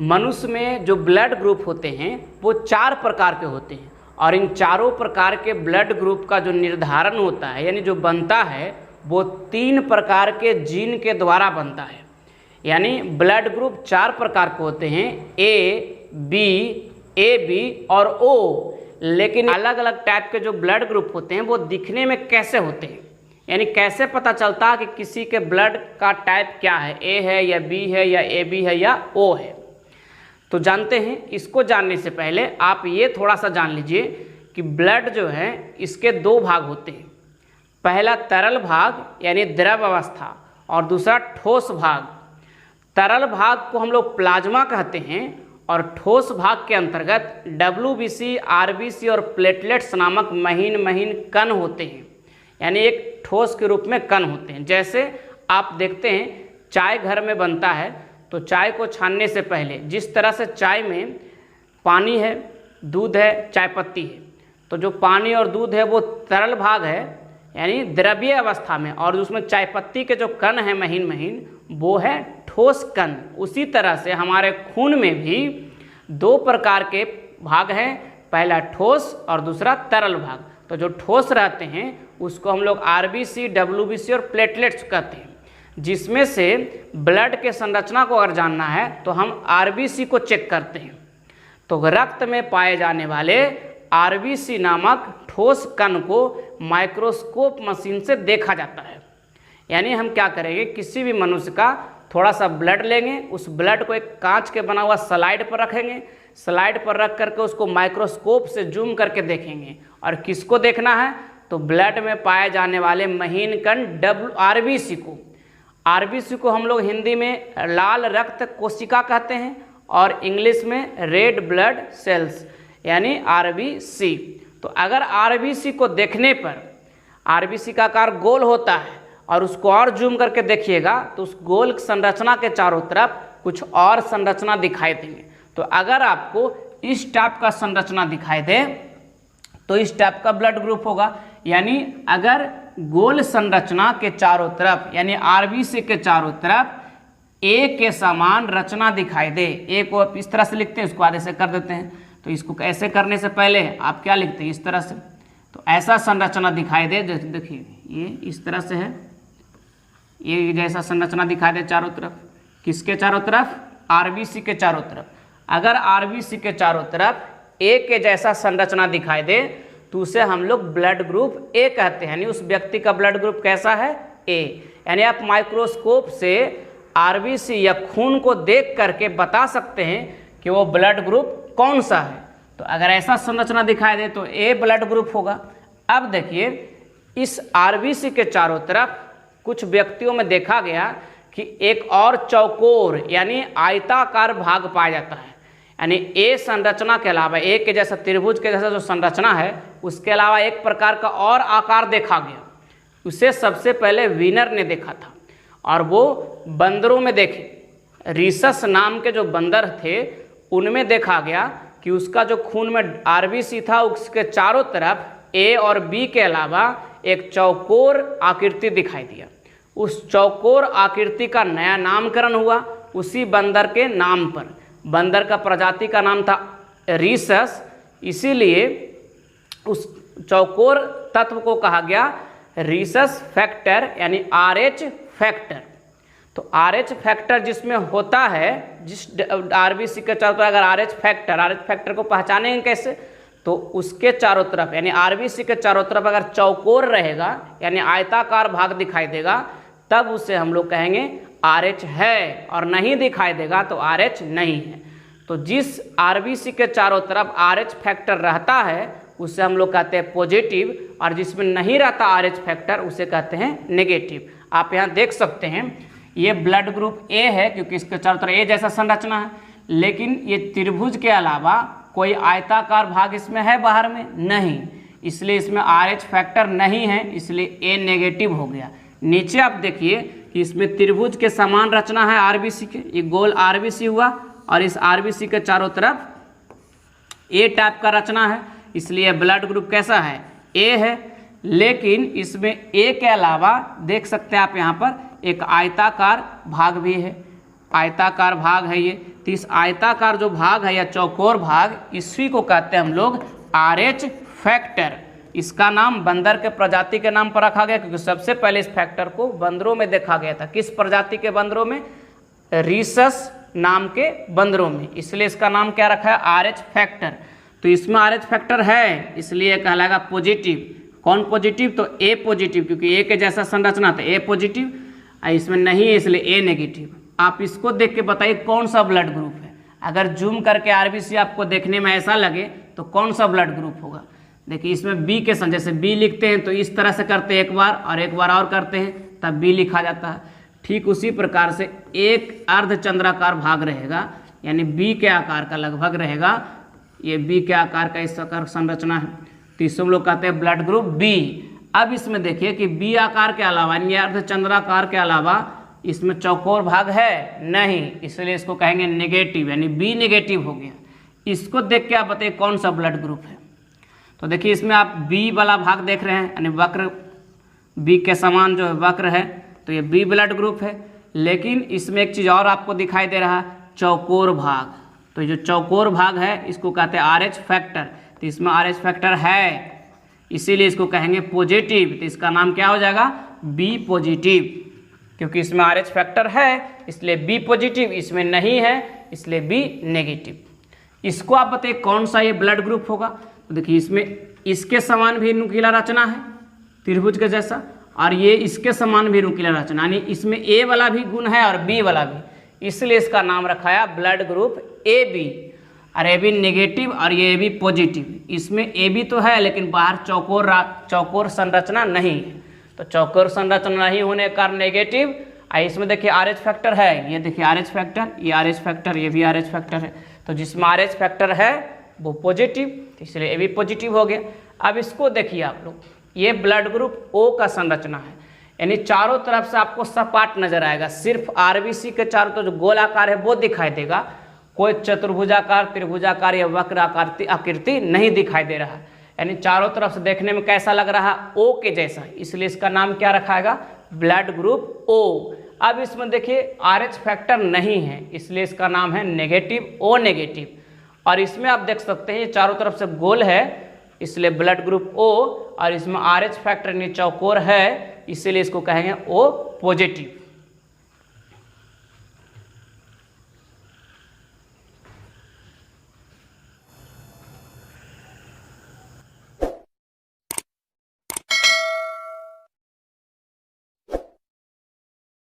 मनुष्य में जो ब्लड ग्रुप होते हैं वो 4 प्रकार के होते हैं और इन चारों प्रकार के ब्लड ग्रुप का जो निर्धारण होता है यानी जो बनता है वो 3 प्रकार के जीन के द्वारा बनता है। यानी ब्लड ग्रुप 4 प्रकार के होते हैं, ए बी और ओ। लेकिन अलग अलग टाइप के जो ब्लड ग्रुप होते हैं वो दिखने में कैसे होते हैं, यानी कैसे पता चलता है कि किसी के ब्लड का टाइप क्या है, ए है या बी है या ए बी है या ओ है। तो जानते हैं। इसको जानने से पहले आप ये थोड़ा सा जान लीजिए कि ब्लड जो है इसके 2 भाग होते हैं। पहला तरल भाग यानी द्रव अवस्था और दूसरा ठोस भाग। तरल भाग को हम लोग प्लाज्मा कहते हैं और ठोस भाग के अंतर्गत WBC, RBC और प्लेटलेट्स नामक महीन महीन कण होते हैं, यानी एक ठोस के रूप में कण होते हैं। जैसे आप देखते हैं चाय घर में बनता है तो चाय को छानने से पहले जिस तरह से चाय में पानी है, दूध है, चाय पत्ती है, तो जो पानी और दूध है वो तरल भाग है यानी द्रव्य अवस्था में, और उसमें चाय पत्ती के जो कण हैं महीन महीन वो है ठोस कण। उसी तरह से हमारे खून में भी 2 प्रकार के भाग हैं, पहला ठोस और दूसरा तरल भाग। तो जो ठोस रहते हैं उसको हम लोग RBC, WBC और प्लेटलेट्स कहते हैं, जिसमें से ब्लड के संरचना को अगर जानना है तो हम RBC को चेक करते हैं। तो रक्त में पाए जाने वाले RBC नामक ठोस कण को माइक्रोस्कोप मशीन से देखा जाता है। यानी हम क्या करेंगे, किसी भी मनुष्य का थोड़ा सा ब्लड लेंगे, उस ब्लड को एक कांच के बना हुआ स्लाइड पर रखेंगे, स्लाइड पर रख करके उसको माइक्रोस्कोप से जूम करके देखेंगे। और किसको देखना है, तो ब्लड में पाए जाने वाले महीन कण RBC को। RBC को हम लोग हिंदी में लाल रक्त कोशिका कहते हैं और इंग्लिश में रेड ब्लड सेल्स यानी RBC। तो अगर RBC को देखने पर RBC का आकार गोल होता है और उसको और जूम करके देखिएगा तो उस गोल संरचना के चारों तरफ कुछ और संरचना दिखाई देंगे। तो अगर आपको इस टाइप का संरचना दिखाई दे तो इस टाइप का ब्लड ग्रुप होगा। यानी अगर गोल संरचना के चारों तरफ यानी RBC के चारों तरफ ए के समान रचना दिखाई दे, ए को आप इस तरह से लिखते हैं, उसको आधे से कर देते हैं। तो इसको ऐसे करने से पहले आप क्या लिखते हैं, इस तरह से। तो ऐसा संरचना दिखाई दे, देखिए ये इस तरह से है, ये जैसा संरचना दिखाई दे चारों तरफ। किसके चारों तरफ, RBC के चारों तरफ। अगर RBC के चारों तरफ ए के जैसा संरचना दिखाई दे तो उसे हम लोग ब्लड ग्रुप ए कहते हैं। यानी उस व्यक्ति का ब्लड ग्रुप कैसा है, ए। यानी आप माइक्रोस्कोप से RBC या खून को देख करके बता सकते हैं कि वो ब्लड ग्रुप कौन सा है। तो अगर ऐसा संरचना दिखाई दे तो ए ब्लड ग्रुप होगा। अब देखिए इस RBC के चारों तरफ कुछ व्यक्तियों में देखा गया कि एक और चौकोर यानी आयताकार भाग पाया जाता है। यानी ए संरचना के अलावा, ए के जैसा त्रिभुज के जैसा जो संरचना है उसके अलावा एक प्रकार का और आकार देखा गया। उसे सबसे पहले वीनर ने देखा था और वो बंदरों में देखे। रीसस नाम के जो बंदर थे उनमें देखा गया कि उसका जो खून में RBC था उसके चारों तरफ ए और बी के अलावा एक चौकोर आकृति दिखाई दिया। उस चौकोर आकृति का नया नामकरण हुआ उसी बंदर के नाम पर। बंदर का प्रजाति का नाम था रीसस, इसीलिए उस चौकोर तत्व को कहा गया रीसस फैक्टर यानी RH फैक्टर। तो RH फैक्टर जिसमें होता है, जिस RBC के चारों तरफ अगर RH फैक्टर को पहचानेंगे कैसे, तो उसके चारों तरफ यानी RBC के चारों तरफ अगर चौकोर रहेगा यानी आयताकार भाग दिखाई देगा तब उसे हम लोग कहेंगे RH है, और नहीं दिखाई देगा तो RH नहीं है। तो जिस RBC के चारों तरफ RH फैक्टर रहता है उसे हम लोग कहते हैं पॉजिटिव, और जिसमें नहीं रहता RH फैक्टर उसे कहते हैं नेगेटिव। आप यहाँ देख सकते हैं ये ब्लड ग्रुप ए है क्योंकि इसके चारों तरफ ए जैसा संरचना है, लेकिन ये त्रिभुज के अलावा कोई आयताकार भाग इसमें है बाहर में नहीं, इसलिए इसमें RH फैक्टर नहीं है, इसलिए ए नेगेटिव हो गया। नीचे आप देखिए कि इसमें त्रिभुज के समान रचना है RBC के, ये गोल RBC हुआ और इस RBC के चारों तरफ ए टाइप का रचना है, इसलिए ब्लड ग्रुप कैसा है, ए है। लेकिन इसमें ए के अलावा देख सकते हैं आप यहाँ पर एक आयताकार भाग भी है। आयताकार भाग है ये। तो इस आयताकार जो भाग है या चौकोर भाग, इसी को कहते हैं हम लोग RH फैक्टर। इसका नाम बंदर के प्रजाति के नाम पर रखा गया, क्योंकि सबसे पहले इस फैक्टर को बंदरों में देखा गया था। किस प्रजाति के बंदरों में? रीसस नाम के बंदरों में, इसलिए इसका नाम क्या रखा है? RH factor. तो इसमें RH फैक्टर है, इसलिए कहलाएगा पॉजिटिव। कौन पॉजिटिव? तो A पॉजिटिव, क्योंकि A के जैसा संरचना था, A पॉजिटिव। इसमें नहीं है इसलिए A नेगेटिव। आप इसको देख के बताइए कौन सा ब्लड ग्रुप है। अगर जूम करके RBC आपको देखने में ऐसा लगे तो कौन सा ब्लड ग्रुप होगा? देखिए इसमें B के संग, जैसे B लिखते हैं तो इस तरह से करते हैं एक बार और करते हैं तब B लिखा जाता है। ठीक उसी प्रकार से एक अर्धचंद्राकार भाग रहेगा, यानी B के आकार का लगभग रहेगा। ये B के आकार का इस आकार संरचना है, तो इसको हम लोग कहते हैं ब्लड ग्रुप B। अब इसमें देखिए कि B आकार के अलावा, यानी अर्धचंद्राकार के अलावा इसमें चौकोर भाग है नहीं, इसलिए इसको कहेंगे नेगेटिव, यानी B नेगेटिव हो गया। इसको देख के आप बताइए कौन सा ब्लड ग्रुप है। तो देखिए इसमें आप B वाला भाग देख रहे हैं, यानी वक्र B के समान जो है वक्र है, तो ये B ब्लड ग्रुप है। लेकिन इसमें एक चीज़ और आपको दिखाई दे रहा है, चौकोर भाग। तो जो चौकोर भाग है इसको कहते हैं RH फैक्टर। तो इसमें RH फैक्टर है, इसीलिए इसको कहेंगे पॉजिटिव। तो इसका नाम क्या हो जाएगा? B पॉजिटिव, क्योंकि इसमें RH फैक्टर है इसलिए B पॉजिटिव, इसमें नहीं है इसलिए B नेगेटिव। इसको आप बताइए कौन सा ये ब्लड ग्रुप होगा। तो देखिए इसमें इसके समान भी नुकीला रचना है त्रिभुज के जैसा, और ये इसके समान भी नुकीला रचना, यानी इसमें A वाला भी गुण है और B वाला भी, इसलिए इसका नाम रखा है ब्लड ग्रुप AB। और AB नेगेटिव और ये AB पॉजिटिव। इसमें AB तो है लेकिन बाहर चौकोर संरचना नहीं है, तो चौकोर संरचना नहीं होने के कारण नेगेटिव। इसमें देखिए RH फैक्टर है, ये देखिए RH फैक्टर, ये RH फैक्टर, ये भी RH फैक्टर है। तो जिसमें RH फैक्टर है वो पॉजिटिव, इसलिए AB पॉजिटिव हो गया। अब इसको देखिए आप लोग, ये ब्लड ग्रुप O का संरचना है, यानी चारों तरफ से आपको सपाट नजर आएगा। सिर्फ RBC के चारों तरफ जो गोल आकार है वो दिखाई देगा, कोई चतुर्भुजाकार, त्रिभुजाकार या वक्र आकृति नहीं दिखाई दे रहा है। यानी चारों तरफ से देखने में कैसा लग रहा है? O के जैसा, इसलिए इसका नाम क्या रखाएगा? Blood group O। अब इसमें देखिए RH फैक्टर नहीं है, इसलिए इसका नाम है नेगेटिव, O नेगेटिव। और इसमें आप देख सकते हैं ये चारों तरफ से गोल है, इसलिए ब्लड ग्रुप O। और इसमें RH फैक्टर यानी चौकोर है, इसीलिए इसको कहेंगे O पॉजिटिव।